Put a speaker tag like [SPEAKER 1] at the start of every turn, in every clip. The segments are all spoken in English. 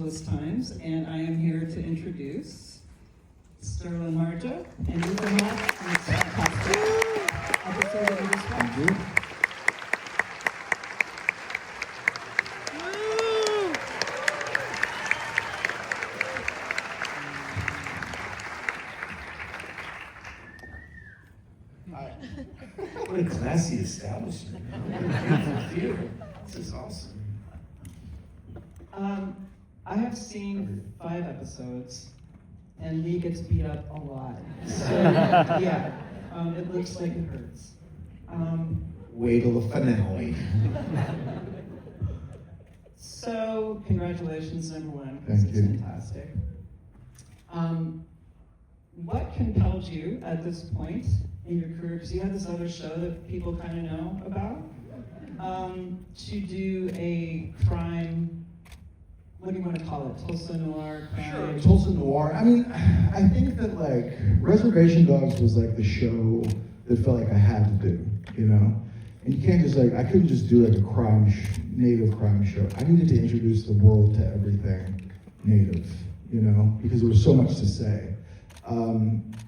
[SPEAKER 1] most times, and I am here to introduce Sterlin Harjo and Ethan Hawke on this fantastic episode that we just watched.
[SPEAKER 2] Thank you.
[SPEAKER 3] What a classy establishment. Beautiful theater. This is awesome.
[SPEAKER 1] I have seen 5 episodes, and Lee gets beat up a lot. So, yeah, it looks like it hurts.
[SPEAKER 3] Wait till the finale.
[SPEAKER 1] So, congratulations, number one, because
[SPEAKER 2] Thank
[SPEAKER 1] it's
[SPEAKER 2] you.
[SPEAKER 1] fantastic. What compelled you at this point in your career, because you had this other show that people kind of know about, to do a crime, what do you want to call it, Tulsa noir crime?
[SPEAKER 2] Sure, Tulsa noir. I mean, I think that like Reservation Dogs was like the show that felt like I had to do, you know? And you can't just like, I couldn't just do like a native crime show. I needed to introduce the world to everything native, you know, because there was so much to say.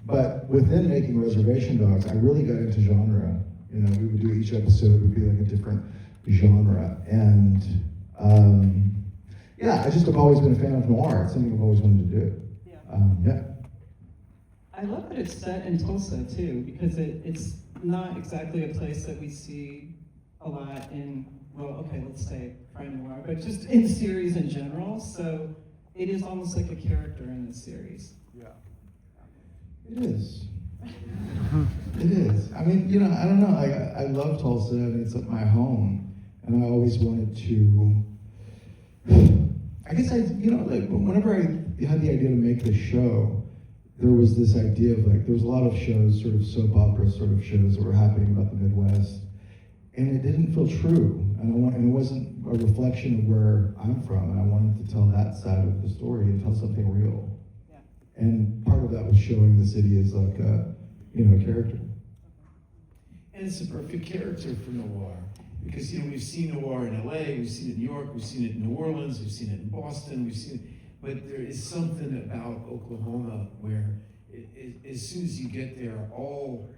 [SPEAKER 2] But within making Reservation Dogs, I really got into genre. You know, we would do each episode would be like a different genre. And yeah, I just have always been a fan of noir. It's something I've always wanted to do. Yeah.
[SPEAKER 1] I love that it's set in Tulsa too, because it's not exactly a place that we see a lot in, well, okay, let's say crime noir, but just in series in general. So it is almost like a character in the series.
[SPEAKER 2] Yeah. It is. It is. I mean, you know, I don't know. I love Tulsa, and it's my home, and I always wanted to. I guess you know, like whenever I had the idea to make this show, there was this idea of like there was a lot of shows, sort of soap opera sort of shows that were happening about the Midwest, and it didn't feel true, and it wasn't a reflection of where I'm from, and I wanted to tell that side of the story and tell something real. And part of that was showing the city as like a, you know, a character.
[SPEAKER 3] And it's a perfect character for noir. Because, you know, we've seen noir in LA, we've seen it in New York, we've seen it in New Orleans, we've seen it in Boston, we've seen it, but there is something about Oklahoma where as soon as you get there, all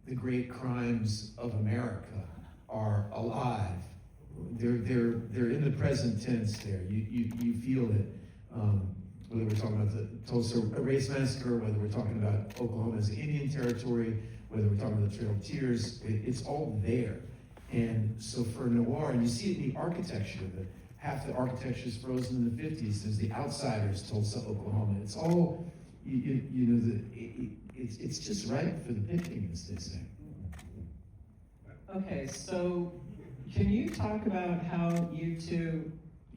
[SPEAKER 3] the great crimes of America are alive. They're in the present tense there. You feel it. Whether we're talking about the Tulsa race massacre, whether we're talking about Oklahoma as an Indian territory, whether we're talking about the Trail of Tears, it's all there. And so for noir, and you see it in the architecture of it, half the architecture is frozen in the 50s. There's the Outsiders, Tulsa, Oklahoma. It's all, you know, it's just right for the picking, as they say.
[SPEAKER 1] Okay, so can you talk about how you two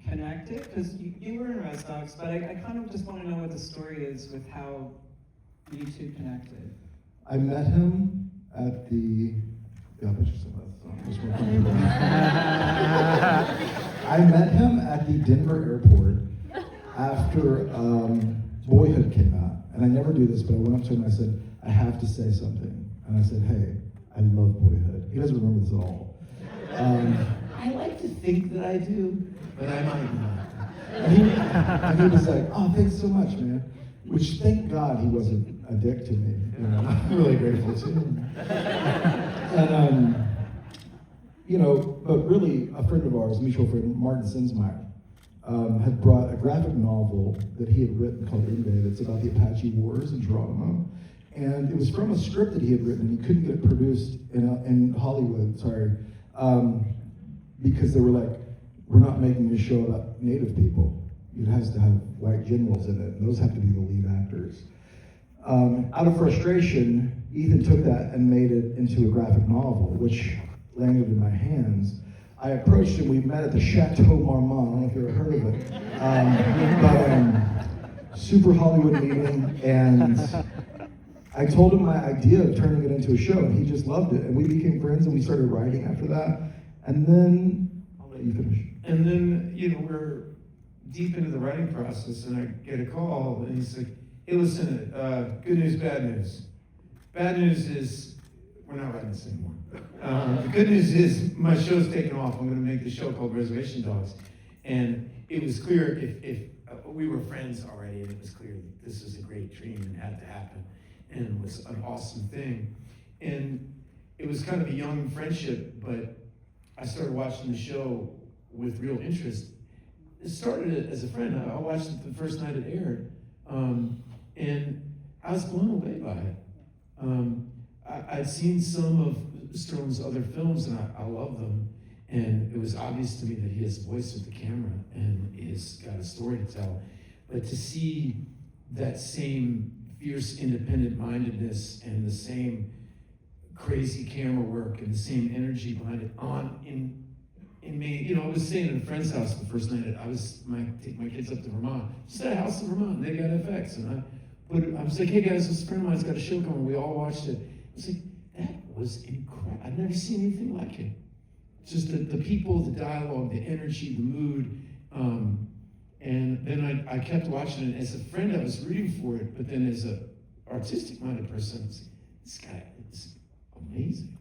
[SPEAKER 1] connected? Because you were in Res Dogs, but I kind of just want to know what the story is with how you two connected.
[SPEAKER 2] I met him at the. Yeah, I'll put you some I met him at the Denver airport after Boyhood came out, and I never do this, but I went up to him and I said, "I have to say something," and I said, "Hey, I love Boyhood." He doesn't remember this at all.
[SPEAKER 3] I like to think that I do, but I might not.
[SPEAKER 2] And he was like, "Oh, thanks so much, man." Which, thank God, he wasn't a dick to me. You know, I'm really grateful to him. And you know, but really, a friend of ours, mutual friend, Martin Sinsmeyer, had brought a graphic novel that he had written called Inday that's about the Apache Wars in Geronimo. And it was from a script that he had written, and he couldn't get it produced in Hollywood, because they were like, "We're not making a show about Native people. It has to have white generals in it, and those have to be the lead actors." Out of frustration, Ethan took that and made it into a graphic novel, which landed in my hands. I approached him, we met at the Chateau Marmont, I don't know if you ever heard of it, super Hollywood meeting, and I told him my idea of turning it into a show, and he just loved it, and we became friends, and we started writing after that, and then, I'll let you finish.
[SPEAKER 3] And then, you know, we're deep into the writing process, and I get a call, and he's like, "Hey, listen, good news, bad news. Bad news is, we're not writing this anymore. The good news is, my show's taken off. I'm gonna make the show called Reservation Dogs." And it was clear if we were friends already, and it was clear that this was a great dream and had to happen, and was an awesome thing. And it was kind of a young friendship, but I started watching the show with real interest. It started as a friend. I watched it the first night it aired, and I was blown away by it. I'd seen some of Sterlin's other films, and I love them. And it was obvious to me that he has a voice with the camera, and he's got a story to tell. But to see that same fierce independent-mindedness and the same crazy camera work and the same energy behind it in me, you know, I was staying at a friend's house the first night. Take my kids up to Vermont. Just at a house in Vermont, and they got FX, and I was like, hey guys, this friend of mine's got a show coming. We all watched it. I was like, that was incredible. I'd never seen anything like it. Just the people, the dialogue, the energy, the mood. And then I kept watching it. As a friend, I was rooting for it, but then as an artistic-minded person, I was like, this guy is amazing.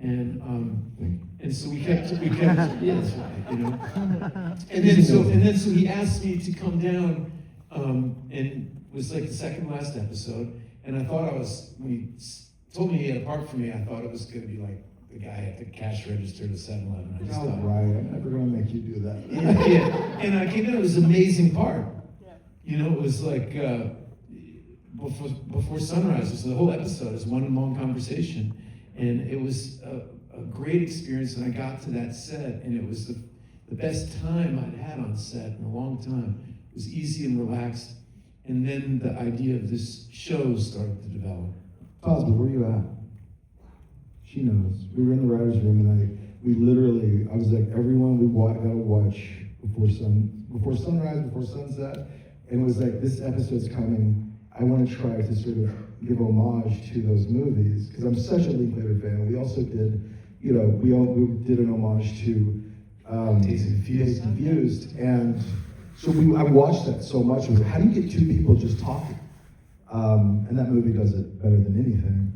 [SPEAKER 3] And so we kept yeah, that's right, you know. And then so he asked me to come down, and it was like the second last episode. And I thought when he told me he had a part for me, I thought it was going to be like the guy at the cash register to 7-Eleven. I just
[SPEAKER 2] Oh,
[SPEAKER 3] thought,
[SPEAKER 2] right, I'm never gonna make you do that.
[SPEAKER 3] yeah. And I came in, it was an amazing part. Yeah. You know, it was like before sunrise. So the whole episode is one long conversation, and it was a great experience. And I got to that set, and it was the best time I'd had on set in a long time. It was easy and relaxed, and then the idea of this show started to develop.
[SPEAKER 2] Cosby, where are you at? She knows. We were in the writer's room, and I was like, everyone, gotta watch before sunrise, before sunset. And it was like, this episode's coming. I want to try to sort of give homage to those movies, because I'm such a Linklater fan. We also did, you know, we did an homage to
[SPEAKER 3] Dazed and
[SPEAKER 2] Confused. And so I watched that so much. It was like, how do you get two people just talking? And that movie does it better than anything.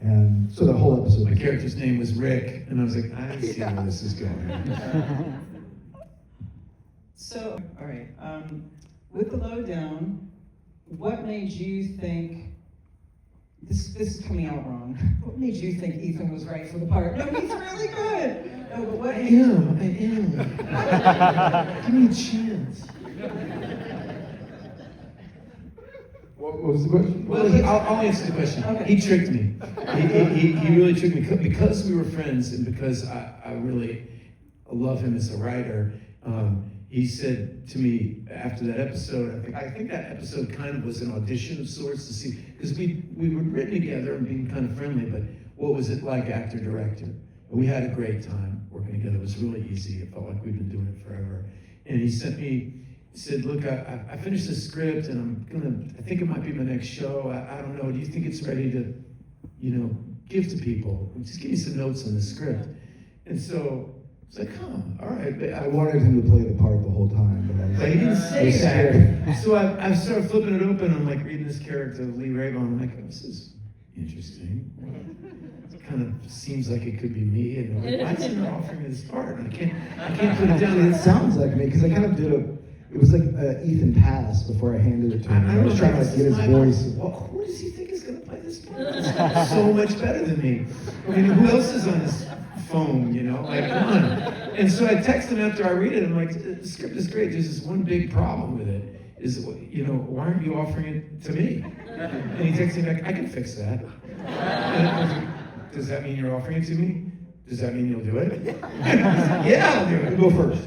[SPEAKER 2] And so the whole episode.
[SPEAKER 3] My character's name was Rick, and I was like, I see where this is going.
[SPEAKER 1] So, all right, with the Lowdown, what made you think, this is coming out wrong, what made you think Ethan was right for the part? No, he's really good. No, but what
[SPEAKER 3] I am. Give me a chance.
[SPEAKER 2] What was the question?
[SPEAKER 3] Well, I'll answer the question.
[SPEAKER 1] Okay.
[SPEAKER 3] He tricked me. He really tricked me. Because we were friends, and because I really love him as a writer, he said to me after that episode, I think that episode kind of was an audition of sorts to see, because we were written together and being kind of friendly, but what was it like actor-director? And we had a great time working together. It was really easy. It felt like we'd been doing it forever. And he said, look, I finished this script, and I think it might be my next show. I don't know. Do you think it's ready to, you know, give to people? Just give me some notes on the script. And so it's like, all right. But
[SPEAKER 2] I wanted him to play the part the whole time,
[SPEAKER 3] but he didn't say that. So I started flipping it open. I'm like reading this character of Lee Raybon. I'm like, this is interesting. It kind of seems like it could be me. And I'm like, why is he not offering me this part? I can't put it down.
[SPEAKER 2] It sounds like me, because I kind of did it was like Ethan Pass before I handed it to him. I was trying to get his voice.
[SPEAKER 3] Well, who does he think is going to play this part? It's so much better than me. I mean, who else is on this phone, you know? Like, come on. And so I text him after I read it. I'm like, the script is great. There's this one big problem with it. Is, you know, why aren't you offering it to me? And he texts me back, I can fix that. And I was like, does that mean you're offering it to me? Does that mean you'll do it? Yeah, I'll do it.
[SPEAKER 2] Go first.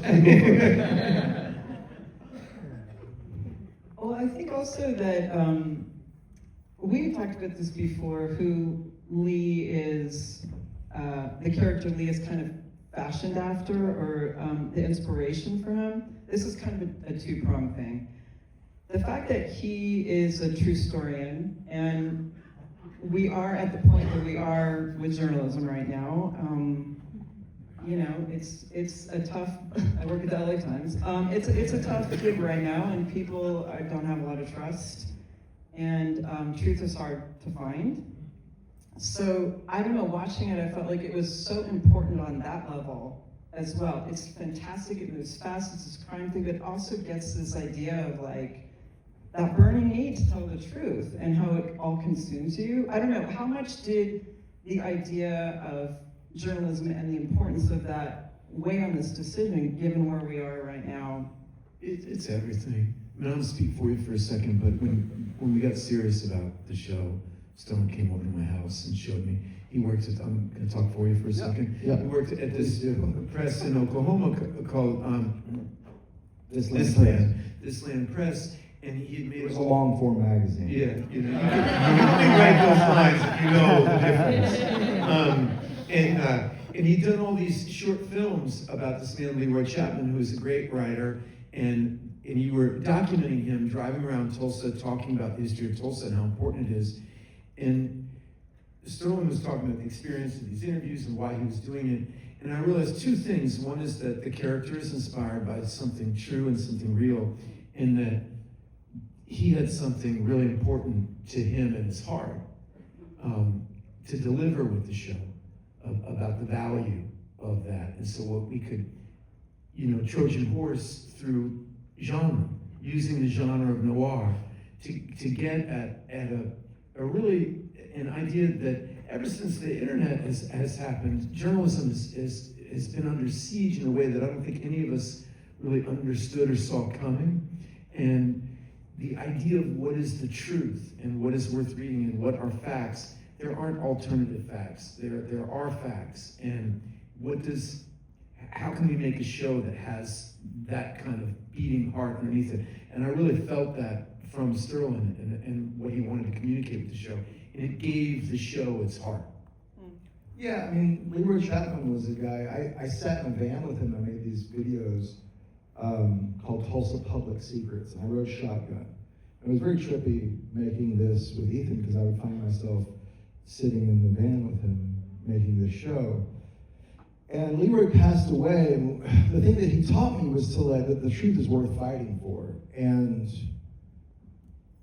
[SPEAKER 1] Well, I think also that we've talked about this before, who Lee is, the character Lee is kind of fashioned after, or the inspiration for him. This is kind of a two-pronged thing. The fact that he is a true historian, and we are at the point where we are with journalism right now. You know, it's a tough, I work at the LA Times, it's a tough gig right now, and people don't have a lot of trust, and truth is hard to find. So, I don't know, watching it, I felt like it was so important on that level as well. It's fantastic, it moves fast, it's this crime thing, but it also gets this idea of like, that burning need to tell the truth and how it all consumes you. I don't know, how much did the idea of journalism and the importance of that weigh on this decision, given where we are right now?
[SPEAKER 3] It's everything. I mean, I don't speak for you for a second, but when we got serious about the show, Sterlin came over to my house and showed me. He works at, I'm going to talk for you for a second.
[SPEAKER 2] Yeah.
[SPEAKER 3] He worked at this press in Oklahoma called
[SPEAKER 2] This
[SPEAKER 3] This Land Press, and he had made
[SPEAKER 2] It was a long form magazine.
[SPEAKER 3] Yeah, you know, you can write those lines if you know the difference. And he'd done all these short films about this man, Leroy Chapman, who was a great writer, and you were documenting him driving around Tulsa, talking about the history of Tulsa and how important it is. And Sterlin was talking about the experience of these interviews and why he was doing it. And I realized two things. One is that the character is inspired by something true and something real, and that he had something really important to him in his heart to deliver with the show about the value of that. And so what we could, Trojan horse through genre, using the genre of noir to get at a really an idea that ever since the internet has happened, journalism has been under siege in a way that I don't think any of us really understood or saw coming. And the idea of what is the truth and what is worth reading and what are facts, there aren't alternative facts. There are facts. And how can we make a show that has that kind of beating heart underneath it? And I really felt that from Sterlin and what he wanted to communicate with the show. And it gave the show its heart.
[SPEAKER 2] Yeah, I mean, Leroy Chapman was a guy, I sat in a van with him and made these videos called Tulsa Public Secrets, and I rode shotgun. It was very trippy making this with Ethan because I would find myself sitting in the van with him making this show. And Leroy passed away, and the thing that he taught me was that the truth is worth fighting for. And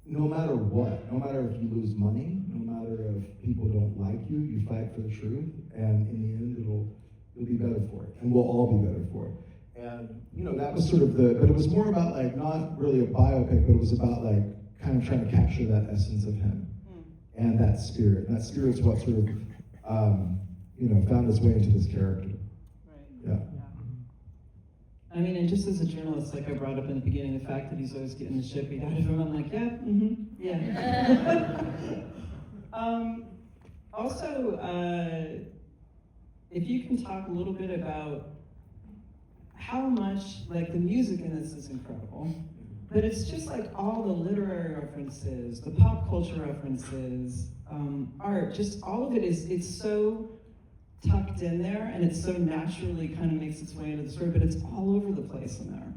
[SPEAKER 2] no matter what, no matter if you lose money, no matter if people don't like you, you fight for the truth, and in the end, you'll be better for it, and we'll all be better for it. And that was sort of but it was more about like not really a biopic, but it was about like kind of trying to capture that essence of him and that spirit. And that spirit's what sort of found its way into this character.
[SPEAKER 1] Right.
[SPEAKER 2] Yeah.
[SPEAKER 1] I mean, and just as a journalist, like I brought up in the beginning, the fact that he's always getting the shit beat out of him, I'm like, yeah, yeah. Also, if you can talk a little bit about how much, like, the music in this is incredible, but it's just like all the literary references, the pop culture references, art, just all of it it's so tucked in there, and it's so naturally kind of makes its way into the story, but it's all over the place in there.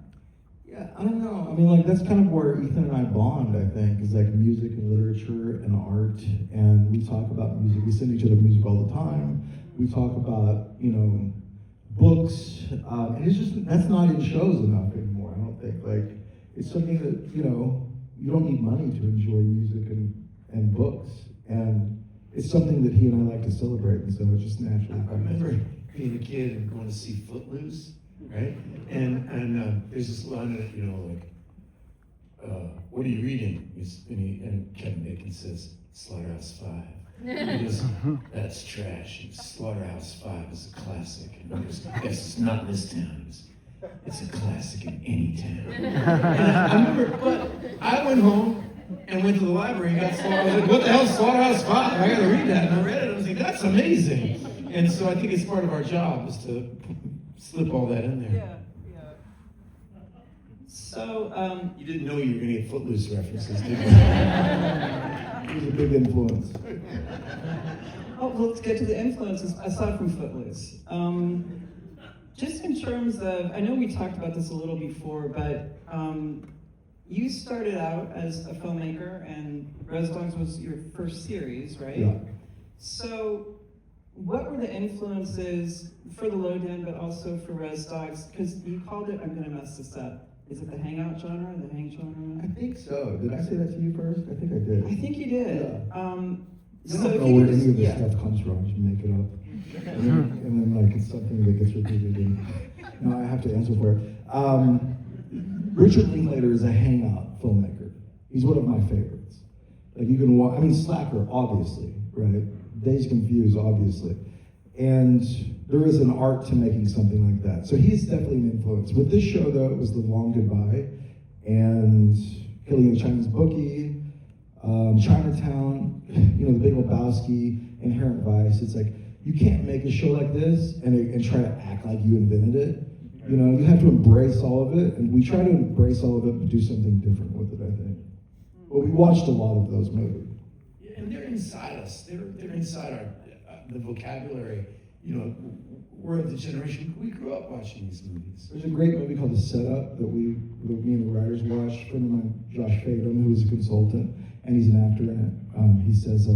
[SPEAKER 2] Yeah, I don't know. I mean, like, that's kind of where Ethan and I bond, I think, is like music and literature and art, and we talk about music. We send each other music all the time. We talk about, books, and it's just, that's not in shows enough anymore, I don't think. Like, it's something that, you don't need money to enjoy music and books, and it's something that he and I like to celebrate, and so it's just naturally.
[SPEAKER 3] I remember being a kid and going to see Footloose, right? And there's this line in it, what are you reading? And Kevin Bacon says, Slaughterhouse 5. He goes, that's trash. And Slaughterhouse 5 is a classic. And he goes, yes, it's not in this town. It's a classic in any town. And I remember, but I went home and went to the library and got Slaughterhouse. I was like, what the hell is Slaughterhouse 5? I gotta read that. And I read it and I was like, that's amazing. And so I think it's part of our job is to slip all that in there.
[SPEAKER 1] Yeah. So,
[SPEAKER 3] you didn't know you were gonna get Footloose references, did you?
[SPEAKER 2] He was a big influence.
[SPEAKER 1] well, let's get to the influences aside from Footloose. Just in terms of, I know we talked about this a little before, but you started out as a filmmaker, and Res Dogs was your first series, right?
[SPEAKER 2] Yeah.
[SPEAKER 1] So, what were the influences for the Lowdown, but also for Res Dogs? Because you called it, I'm going to mess this up. Is it the hangout genre, the hang genre?
[SPEAKER 2] I think so. Did I say that to you first? I think I did.
[SPEAKER 1] I think you did.
[SPEAKER 2] Yeah.
[SPEAKER 1] So
[SPEAKER 2] I don't
[SPEAKER 1] if
[SPEAKER 2] know
[SPEAKER 1] you
[SPEAKER 2] where
[SPEAKER 1] could
[SPEAKER 2] any of this
[SPEAKER 1] just-
[SPEAKER 2] stuff comes from. Just make it up. and then like it's something that gets repeated, and no, I have to answer for it. Richard Linklater is a hangout filmmaker. He's one of my favorites. Like you can watch, I mean, Slacker, obviously, right? Dazed Confused, obviously. And there is an art to making something like that. So he's definitely an influence. With this show, though, it was The Long Goodbye, and Killing of the Chinese Bookie, Chinatown, you know, The Big Lebowski, Inherent Vice. It's like, you can't make a show like this and try to act like you invented it. You know, you have to embrace all of it, and we try to embrace all of it, but do something different with it, I think. But we watched a lot of those movies.
[SPEAKER 3] Yeah, and they're inside us. They're inside our the vocabulary. You know, we're of the generation, we grew up watching these movies.
[SPEAKER 2] There's a great movie called The Setup that me and the writers watched. A friend of mine, Josh Fadum, who is a consultant, and he's an actor in it. He says,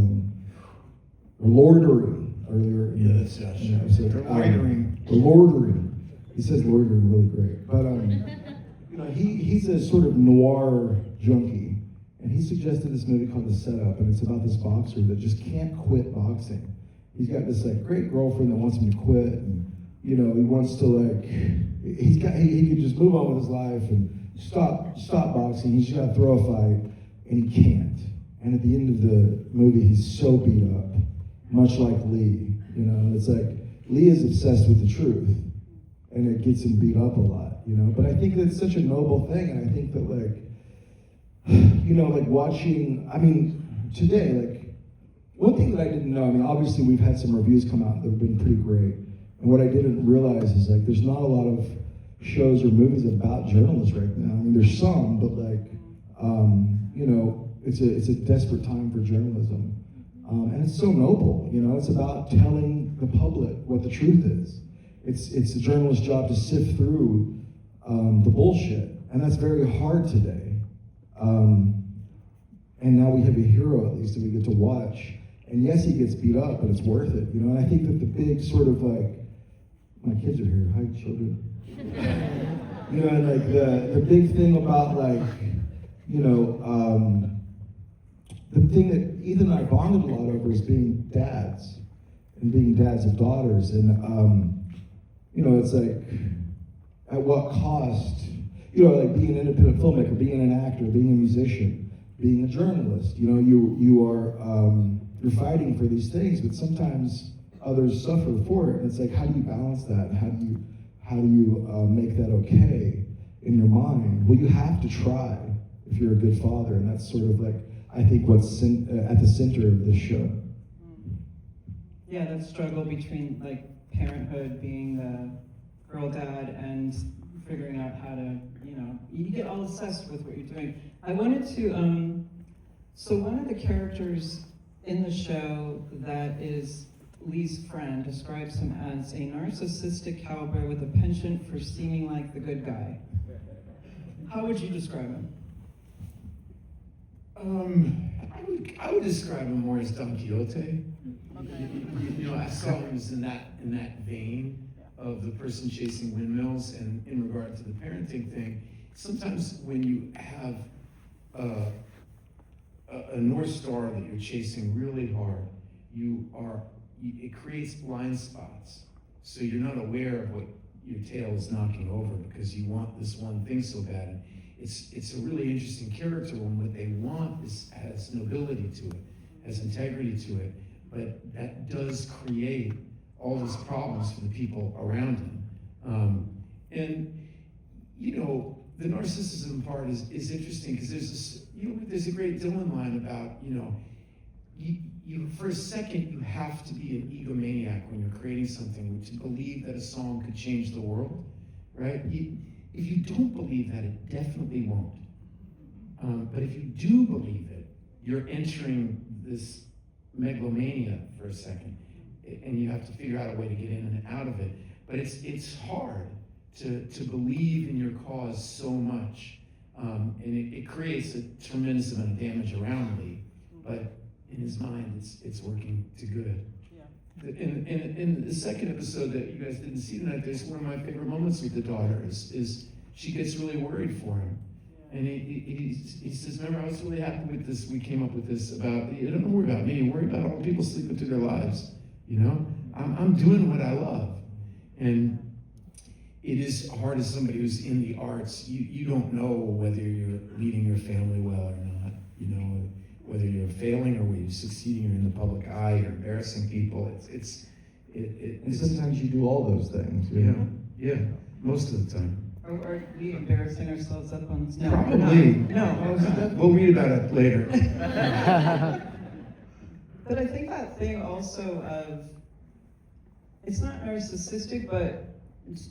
[SPEAKER 2] loitering earlier.
[SPEAKER 3] Yeah, that's Josh.
[SPEAKER 2] In the episode.
[SPEAKER 3] Loitering.
[SPEAKER 2] Loitering. He says loitering really great. But, you know, he's a sort of noir junkie. And he suggested this movie called The Setup, and it's about this boxer that just can't quit boxing. He's got this like great girlfriend that wants him to quit, and you know he wants to like he could just move on with his life and stop boxing. He's just got to throw a fight, and he can't. And at the end of the movie, he's so beat up, much like Lee. You know, it's like Lee is obsessed with the truth, and it gets him beat up a lot. You know, but I think that's such a noble thing, and I think that like you know, like watching. I mean, today like. One thing that I didn't know, I mean, obviously we've had some reviews come out that have been pretty great. And what I didn't realize is like, there's not a lot of shows or movies about journalists right now. I mean, there's some, but like, you know, it's a desperate time for journalism. And it's so noble, you know, it's about telling the public what the truth is. It's a journalist's job to sift through the bullshit. And that's very hard today. And now we have a hero, at least, that we get to watch. And yes, he gets beat up, but it's worth it, you know? And I think that the big sort of like, my kids are here, hi children. You know, and like the big thing about like, you know, the thing that Ethan and I bonded a lot over is being dads, and being dads of daughters. And, you know, it's like, at what cost, you know, like being an independent filmmaker, being an actor, being a musician, being a journalist, you know, you are, you're fighting for these things, but sometimes others suffer for it. And it's like, how do you balance that? How do you make that okay in your mind? Well, you have to try if you're a good father, and that's sort of like, I think what's at the center of this show.
[SPEAKER 1] Yeah, that struggle between like parenthood, being the girl dad, and figuring out how to, you know, you get all obsessed with what you're doing. I wanted to, so one of the characters in the show that is Lee's friend describes him as a narcissistic cowboy with a penchant for seeming like the good guy. How would you describe him?
[SPEAKER 3] I would describe him more as Don Quixote. You know, I saw him as in that vein of the person chasing windmills. And in regard to the parenting thing, sometimes when you have a North Star that you're chasing really hard, it creates blind spots. So you're not aware of what your tail is knocking over because you want this one thing so bad. And it's a really interesting character when what they want has nobility to it, has integrity to it, but that does create all these problems for the people around him. And you know, the narcissism part is interesting because there's this, you know, there's a great Dylan line about, you know, you for a second you have to be an egomaniac when you're creating something to believe that a song could change the world, right? If you don't believe that, it definitely won't. But if you do believe it, you're entering this megalomania for a second, and you have to figure out a way to get in and out of it. But it's hard to believe in your cause so much, and it creates a tremendous amount of damage around Lee. But in his mind, it's working to good. Yeah. In the second episode that you guys didn't see tonight, there's one of my favorite moments with the daughter is she gets really worried for him. And he says, remember, I was really happy with this, we came up with this about, you don't worry about me, worry about all the people sleeping through their lives, you know? I'm doing what I love. And it is hard as somebody who's in the arts. You don't know whether you're leading your family well or not. You know, whether you're failing or whether you're succeeding, you're in the public eye, you're embarrassing people.
[SPEAKER 2] And sometimes you do all those things. You know?
[SPEAKER 3] Yeah, most of the time.
[SPEAKER 1] Are we embarrassing ourselves up on? No,
[SPEAKER 3] Probably.
[SPEAKER 1] No.
[SPEAKER 3] We'll read about it later.
[SPEAKER 1] But I think that thing also of, it's not narcissistic, but it's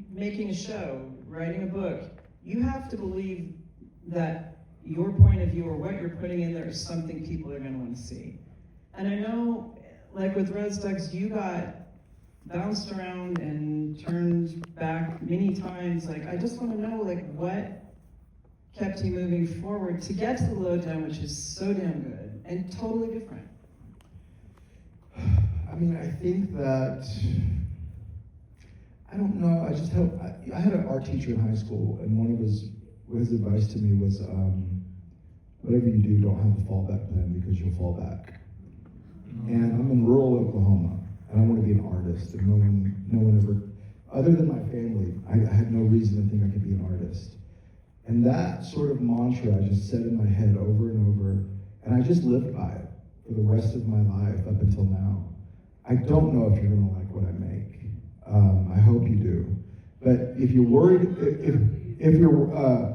[SPEAKER 1] making a show, writing a book, you have to believe that your point of view or what you're putting in there is something people are going to want to see. And I know, like with Res Dogs, you got bounced around and turned back many times. Like, I just want to know, like, what kept you moving forward to get to the Lowdown, which is so damn good and totally different.
[SPEAKER 2] I mean, I think that, I don't know, I just hope, I had an art teacher in high school, and one of his advice to me was, whatever you do, don't have a fallback plan because you'll fall back. And I'm in rural Oklahoma, and I want to be an artist, and no one ever, other than my family, I had no reason to think I could be an artist. And that sort of mantra I just said in my head over and over, and I just lived by it for the rest of my life up until now. I don't know if you're gonna like what I make. I hope you do. But if you're worried, if you're...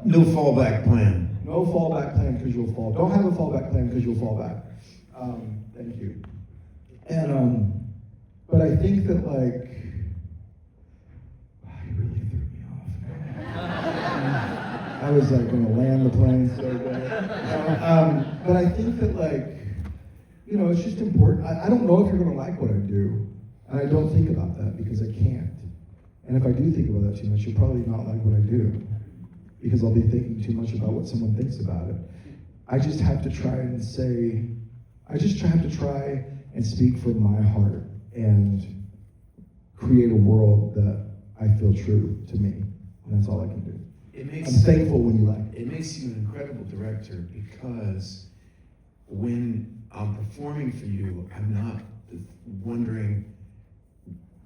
[SPEAKER 3] No fallback plan.
[SPEAKER 2] No fallback plan because you'll fall. Don't have a fallback plan because you'll fall back. Thank you. And, but I think that like, wow, you really threw me off. I was like gonna land the plane so good. But I think that like, you know, it's just important. I don't know if you're gonna like what I do. And I don't think about that because I can't. And if I do think about that too much, you'll probably not like what I do because I'll be thinking too much about what someone thinks about it. I just have to try and say, I just have to try and speak from my heart and create a world that I feel true to me. And that's all I can do. I'm thankful when you like it.
[SPEAKER 3] It makes you an incredible director because when I'm performing for you, I'm not wondering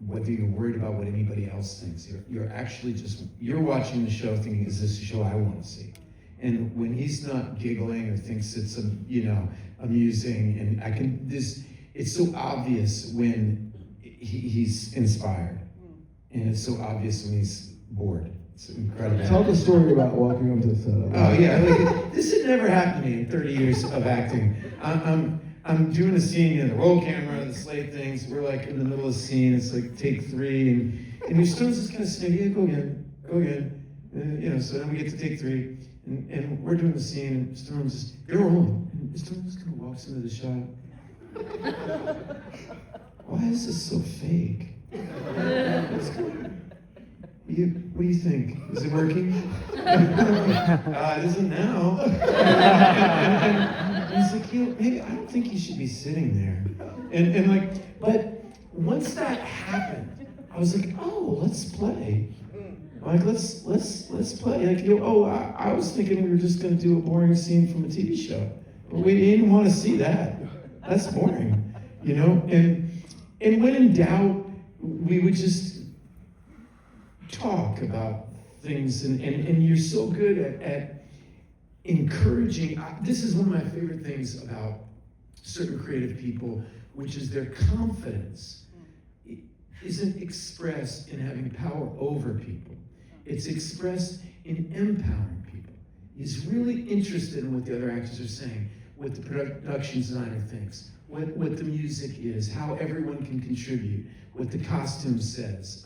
[SPEAKER 3] whether you're worried about what anybody else thinks. You're actually just, you're watching the show thinking, is this a show I want to see? And when he's not giggling or thinks it's, amusing, and it's so obvious when he's inspired. And it's so obvious when he's bored. It's incredible.
[SPEAKER 2] Tell the story about walking onto the set.
[SPEAKER 3] Oh yeah, like, this had never happened to me in 30 years of acting. I'm doing a scene, you know, the roll camera, the slate things. We're like in the middle of the scene. It's like take 3, and your Stone's just kind of saying, yeah, go again. You know, so then we get to take 3, and we're doing the scene, and Storm's just, they're rolling. And Storm just kind of walks into the shot. Why is this so fake? What do you think? Is it working? It isn't now. And he's like, you know, maybe I don't think you should be sitting there. And like, but once that happened, I was like, oh, let's play. Like, let's play. Like, you know, I was thinking we were just gonna do a boring scene from a TV show. But we didn't want to see that. That's boring, you know? And when in doubt, we would just talk about things, and you're so good at encouraging. This is one of my favorite things about certain creative people, which is their confidence isn't expressed in having power over people. It's expressed in empowering people. He's really interested in what the other actors are saying, what the production designer thinks, what the music is, how everyone can contribute, what the costume says.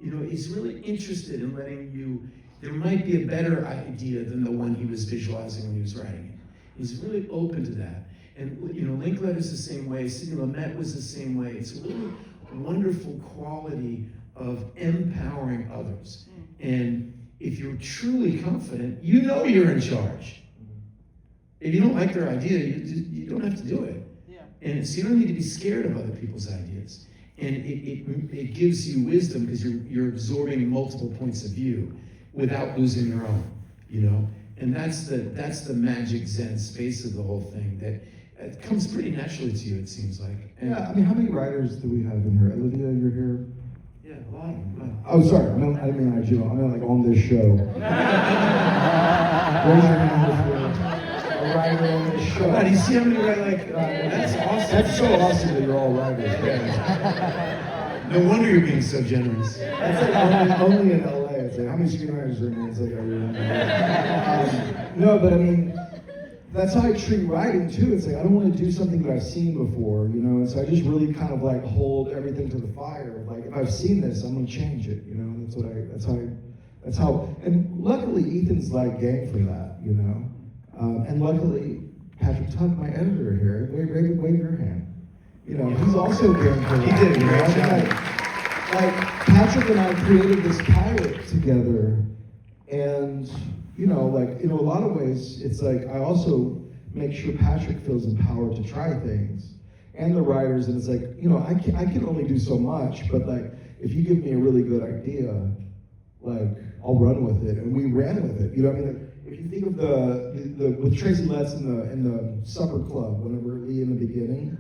[SPEAKER 3] You know, he's really interested in letting you, there might be a better idea than the one he was visualizing when he was writing it. He's really open to that. And, you know, Linkletter's the same way, Sidney Lumet was the same way. It's a really wonderful quality of empowering others. And if you're truly confident, you know you're in charge. If you don't like their idea, you don't have to do it.
[SPEAKER 1] Yeah.
[SPEAKER 3] And so you don't need to be scared of other people's ideas. And it gives you wisdom because you're absorbing multiple points of view without losing your own, you know? And that's the magic Zen space of the whole thing, that it comes pretty naturally to you, it seems like. And
[SPEAKER 2] Yeah, I mean, how many writers do we have in here? Olivia, you're here?
[SPEAKER 3] yeah, a lot.
[SPEAKER 2] Oh, sorry, I didn't mean I mean like on this show. Raise your hand if you're a writer on this show.
[SPEAKER 3] God, you see how many that's awesome.
[SPEAKER 2] That's so awesome that you're all writers.
[SPEAKER 3] Yeah. No wonder you're being so generous.
[SPEAKER 2] That's like only in LA. It's like, how many screenwriters are in here? It's like, no, but I mean, that's how I treat writing too. It's like, I don't want to do something that I've seen before, you know? And so I just really kind of like hold everything to the fire. Like, if I've seen this, I'm going to change it, you know? That's how, and luckily Ethan's like game for that, you know? And luckily, Patrick Tuck, my editor here, wave your hand. You know, he's also game for that.
[SPEAKER 3] He did a great job.
[SPEAKER 2] Like, Patrick and I created this pilot together, and, you know, like, in a lot of ways, it's like, I also make sure Patrick feels empowered to try things, and the writers, and it's like, you know, I can only do so much, but like, if you give me a really good idea, like, I'll run with it, and we ran with it, you know what I mean? Like, if you think of the with Tracy Letts in the supper club, whenever Lee in the beginning,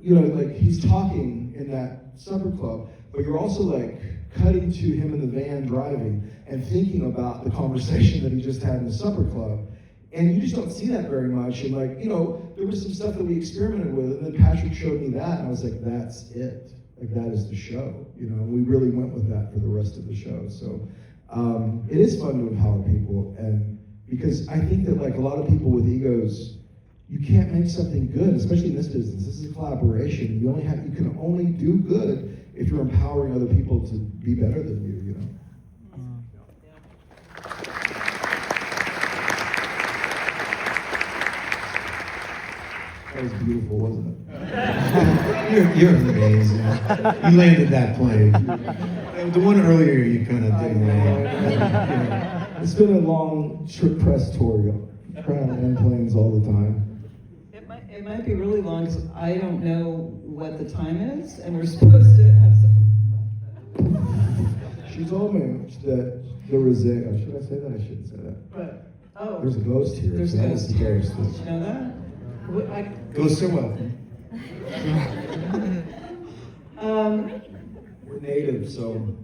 [SPEAKER 2] you know, like, he's talking in that supper club, but you're also like cutting to him in the van driving and thinking about the conversation that he just had in the supper club. And you just don't see that very much. And like, you know, there was some stuff that we experimented with, and then Patrick showed me that, and I was like, that's it. Like, that is the show. You know, we really went with that for the rest of the show. So it is fun to empower people, and because I think that like a lot of people with egos, you can't make something good, especially in this business. This is a collaboration. You can only do good if you're empowering other people to be better than you, you know? That was beautiful, wasn't it?
[SPEAKER 3] You're amazing. You landed that plane. The one earlier you kind of didn't land.
[SPEAKER 2] It's been a long trip press tour, trying to land planes all the time.
[SPEAKER 1] It might be really long because I don't know what the time is, and we're supposed to have some.
[SPEAKER 2] She told me that there was a. Should I say that? I shouldn't say that.
[SPEAKER 1] But
[SPEAKER 2] There's a ghost here.
[SPEAKER 1] There's
[SPEAKER 2] so
[SPEAKER 1] a
[SPEAKER 2] that's
[SPEAKER 1] ghost
[SPEAKER 2] the
[SPEAKER 1] here.
[SPEAKER 2] ghost.
[SPEAKER 1] Did you know that?
[SPEAKER 3] Ghosts are welcome.
[SPEAKER 2] We're native, so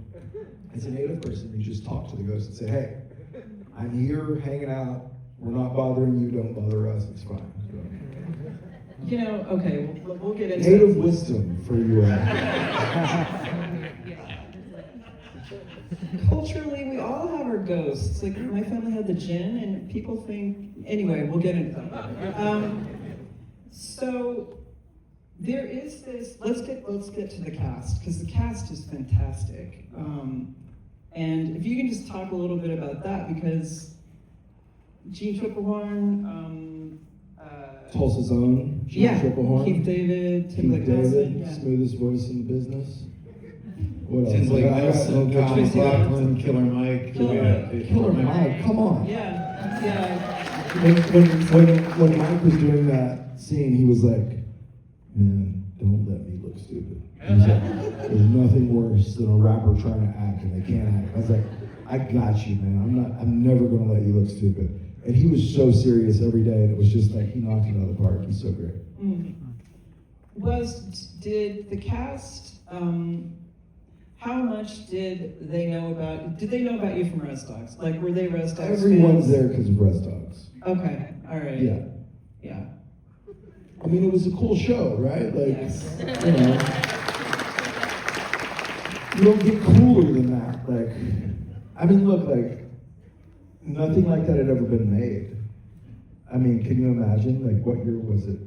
[SPEAKER 2] as a native person, you just talk to the ghost and say, "Hey, I'm here hanging out. We're not bothering you. Don't bother us. It's fine." So,
[SPEAKER 1] You know, okay, we'll get into
[SPEAKER 2] native wisdom for you.
[SPEAKER 1] Culturally, we all have our ghosts. Like, my family had the djinn, and people think. Anyway, we'll get into that. So there is this. Let's get to the cast, because the cast is fantastic. And if you can just talk a little bit about that, because Gene Tripplehorn.
[SPEAKER 2] Tulsa's own, Gene Tripplehorn.
[SPEAKER 1] Keith David, Tim
[SPEAKER 2] Keith David,
[SPEAKER 1] yeah.
[SPEAKER 2] smoothest voice in the business. What
[SPEAKER 3] Tim
[SPEAKER 2] else?
[SPEAKER 3] Blake
[SPEAKER 2] I got
[SPEAKER 3] Nelson,
[SPEAKER 2] no
[SPEAKER 3] Kyle
[SPEAKER 1] Tracy
[SPEAKER 3] McLaughlin, Killer Mike.
[SPEAKER 2] Killer Mike, come on.
[SPEAKER 1] Yeah.
[SPEAKER 2] When Mike was doing that scene, he was like, "Man, don't let me look stupid." He was like, "There's nothing worse than a rapper trying to act and they can't act." I was like, "I got you, man. I'm never gonna let you look stupid." And he was so serious every day, and it was just like he knocked it out of the park. He's so great.
[SPEAKER 1] Did the cast? How much did they know about? Did they know about you from Res Dogs? Like, were they Res Dogs
[SPEAKER 2] Everyone's
[SPEAKER 1] fans?
[SPEAKER 2] there because of Res Dogs.
[SPEAKER 1] Okay, all right.
[SPEAKER 2] Yeah. I mean, it was a cool show, right? Like,
[SPEAKER 1] Yes.
[SPEAKER 2] you know, you don't get cooler than that. Like, I mean, look, like, nothing like that had ever been made. I mean, can you imagine? Like, what year was it?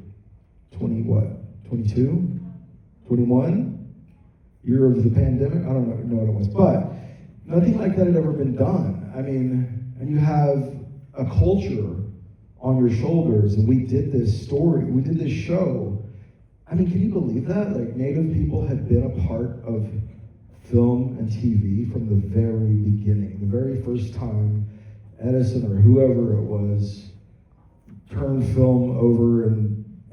[SPEAKER 2] 22? 21? Year of the pandemic? I don't know what it was. But nothing like that had ever been done. I mean, and you have a culture on your shoulders, and we did this story, we did this show. I mean, can you believe that? Like, Native people had been a part of film and TV from the very beginning. The very first time Edison or whoever it was turned film over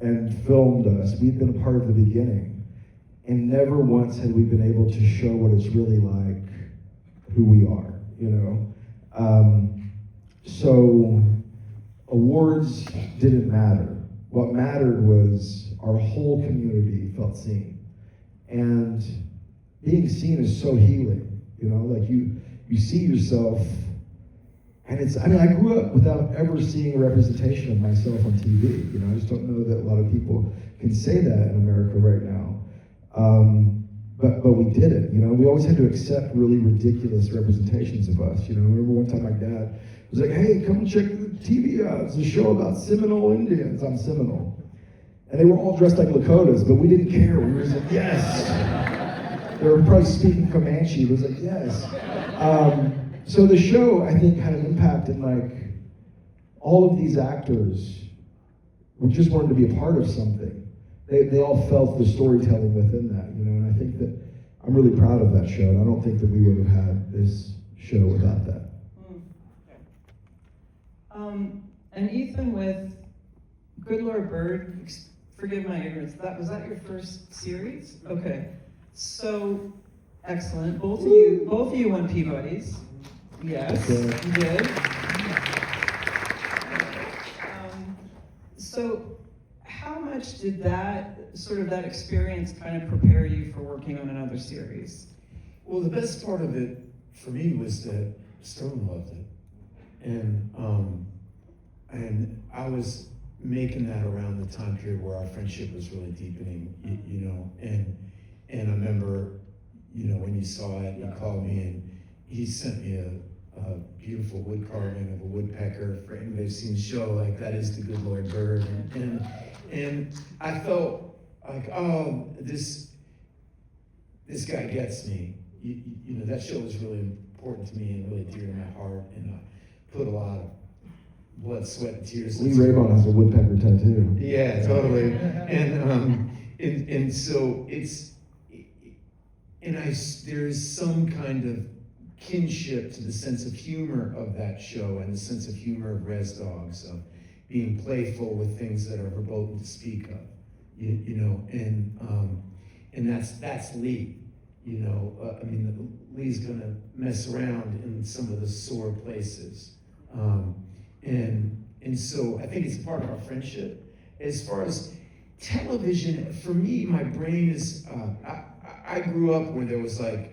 [SPEAKER 2] and filmed us, we've been a part of the beginning. And never once had we been able to show what it's really like, who we are, you know? So awards didn't matter. what mattered was our whole community felt seen. And being seen is so healing, you know, like you see yourself, and I grew up without ever seeing a representation of myself on TV. You know, I just don't know that a lot of people can say that in America right now. But we did it, you know. We always had to accept really ridiculous representations of us. You know, I remember one time my dad was like, "Hey, come check the TV out. It's a show about Seminole Indians." I'm Seminole. And they were all dressed like Lakotas, but we didn't care. We were just like, yes. They were probably speaking Comanche. It was like, yes. So the show, I think, had an impact in like, all of these actors just wanted to be a part of something. They all felt the storytelling within that, you know, and I think that I'm really proud of that show, and I don't think that we would have had this show without that.
[SPEAKER 1] And Ethan, with Good Lord Bird, forgive my ignorance, was that your first series? Okay, so excellent. Both of you won Peabody's. Yes,
[SPEAKER 2] Okay.
[SPEAKER 1] you did. So how much did that experience kind of prepare you for working on another series?
[SPEAKER 3] Well, the best part of it for me was that Sterlin loved it, and I was making that around the time period where our friendship was really deepening, you know, and I remember, you know, when you saw it, you called me and he sent me a beautiful wood carving of a woodpecker. For anybody who's seen the show, like, that is the Good Lord Bird, and I felt like, oh, this guy gets me. You know, that show was really important to me and really dear to my heart, and I put a lot of blood, sweat, and tears.
[SPEAKER 2] Lee Raybon has a woodpecker tattoo.
[SPEAKER 3] Yeah, totally. And so there's some kind of kinship to the sense of humor of that show and the sense of humor of Res Dogs, of being playful with things that are verboten to speak of, you know, and that's Lee. You know, I mean, Lee's gonna mess around in some of the sore places. And so I think it's part of our friendship. As far as television, for me, my brain is, I grew up where there was like,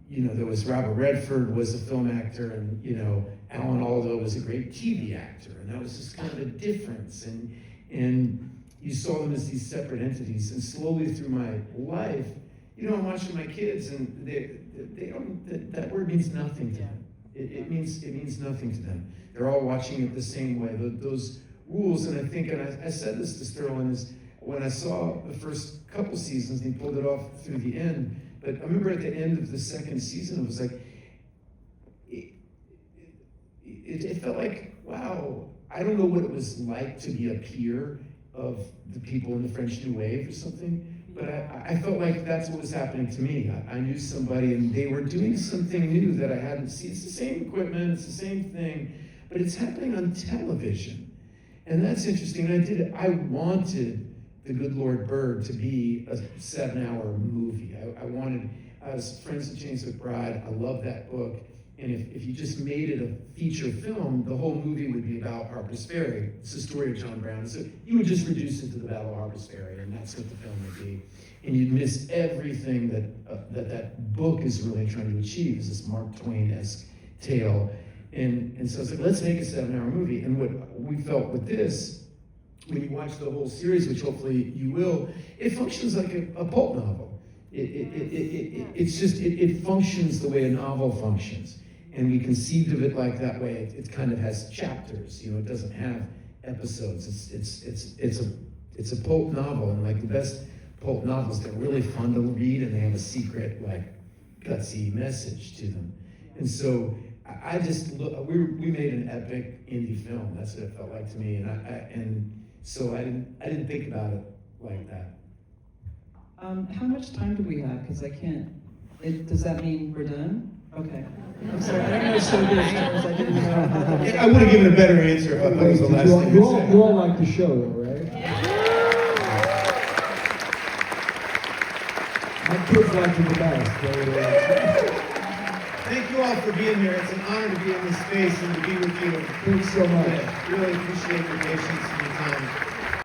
[SPEAKER 3] you know, there was Robert Redford was a film actor, and, you know, Alan Alda was a great TV actor, and that was just kind of a difference. And you saw them as these separate entities, and slowly through my life, you know, I'm watching my kids, and they don't, that word means nothing to them. It means nothing to them. They're all watching it the same way. Those rules, and I think, and I said this to Sterlin, is when I saw the first couple seasons, and he pulled it off through the end, but I remember at the end of the second season, it was like, it felt like, wow, I don't know what it was like to be a peer of the people in the French New Wave or something, but I felt like that's what was happening to me. I knew somebody, and they were doing something new that I hadn't seen. It's the same equipment, it's the same thing, but it's happening on television. And that's interesting. And I wanted The Good Lord Bird to be a 7-hour movie. I was friends with James McBride. I love that book. And if you just made it a feature film, the whole movie would be about Harper's Ferry. It's the story of John Brown. So you would just reduce it to the Battle of Harper's Ferry, and that's what the film would be. And you'd miss everything that book is really trying to achieve, is this Mark Twain-esque tale. And so it's like, let's make a 7-hour movie. And what we felt with this, when you watch the whole series, which hopefully you will, it functions like a pulp novel. It functions the way a novel functions. And we conceived of it like that way. It kind of has chapters, you know, it doesn't have episodes. It's a pulp novel, and like the best pulp novels, they're really fun to read, and they have a secret, like, gutsy message to them. And so I just we made an epic indie film. That's what it felt like to me, and so I didn't think about it like that.
[SPEAKER 1] How much time do we have? Because I can't. Does that mean we're done? Okay. I'm sorry. I don't know showbiz terms. I didn't know how that was.
[SPEAKER 3] I would have given a better answer if I thought it was the last thing you said.
[SPEAKER 2] You all like the show, though, right? My kids like it the best.
[SPEAKER 3] Thank you all for being here. It's an honor to be in this space and to be with you.
[SPEAKER 2] Thanks so much.
[SPEAKER 3] Really appreciate your patience and your time.